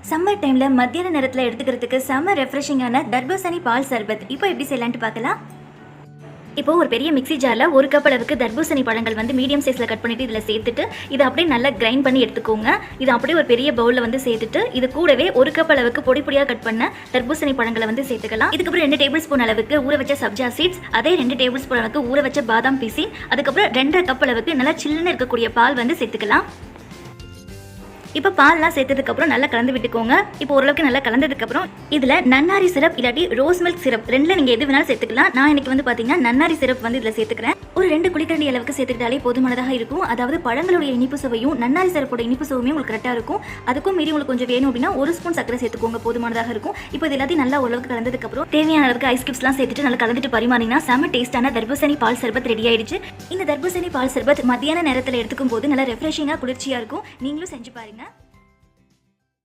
Summer டைம்ல மத்தியான நேரத்தில் எடுத்துக்கிறதுக்கு செம்ம ரெஃப்ரெஷிங்கான தர்பூசணி பால் சர்பத் இப்போ எப்படி செய்யலான்ட்டு பார்க்கலாம். இப்போ ஒரு பெரிய மிக்ஸி ஜாரில் ஒரு கப் அளவுக்கு தர்பூசணி பழங்கள் வந்து மீடியம் சைஸில் கட் பண்ணிவிட்டு இதில் சேர்த்துட்டு இதை அப்படியே நல்லா கிரைண்ட் பண்ணி எடுத்துக்கோங்க. இதை அப்படியே ஒரு பெரிய பவுலில் வந்து சேர்த்துட்டு இது கூடவே ஒரு கப் அளவுக்கு பொடி பொடியாக கட் பண்ண தர்பூசணி பழங்களை வந்து சேர்த்துக்கலாம். இதுக்கப்புறம் 2 டேபிள் ஸ்பூன் அளவுக்கு ஊற வச்ச சப்ஜா சீட்ஸ், அதே 2 டேபிள் ஸ்பூன் அளவுக்கு ஊற வச்ச பாதாம் பீசி, அதுக்கப்புறம் 2.5 கப் அளவுக்கு நல்லா சில்லுன்னு இருக்கக்கூடிய பால் வந்து சேர்த்துக்கலாம். இப்போ பால்லாம் சேர்த்ததுக்கப்புறம் நல்லா கலந்து விட்டுக்கோங்க. இப்போ ஓரளவுக்கு நல்லா கலந்ததுக்கப்புறம் இதில் நன்னாரி சிரப் இல்லாட்டி ரோஸ் மில்க் சிரப் ரெண்டில் நீங்கள் எது வேணாலும் சேர்த்துக்கலாம். நான் எனக்கு வந்து பார்த்தீங்கன்னா நன்னாரி சிரப் வந்து இதில் சேர்த்துக்கிறேன். ஒரு 2 குழிக்கரண்டி அளவுக்கு சேர்த்துக்கிட்டாலே போதுமானதாக இருக்கும். அதாவது பழங்களுடைய இனிப்பு சுவையும் நன்னாரி சிரப்போட இனிப்பு சுவையும் உங்களுக்கு கரெக்டாக இருக்கும். அதுக்கும் மீறி உங்களுக்கு கொஞ்சம் வேணும் அப்படின்னா 1 ஸ்பூன் சக்கரை சேர்த்துக்கோங்க, போதுமானதாக இருக்கும். இப்போ இது எல்லாத்தையும் நல்லா ஓரளவுக்கு கலந்ததுக்கப்புறம் தேவையான அளவுக்கு ஐஸ் கியூப்ஸ்லாம் சேர்த்துட்டு நல்லா கலந்துட்டு பரிமாறினா செம்ம டேஸ்டான தர்பூசணி பால் சர்பத் ரெடி ஆயிடுச்சு. இந்த தர்பூசணி பால் சர்பத் மத்தியான நேரத்தில் எடுத்துக்கும் போது நல்லா ரெஃப்ரெஷிங்காக குளிர்ச்சியாக இருக்கும். நீங்களும் செஞ்சு பாருங்க.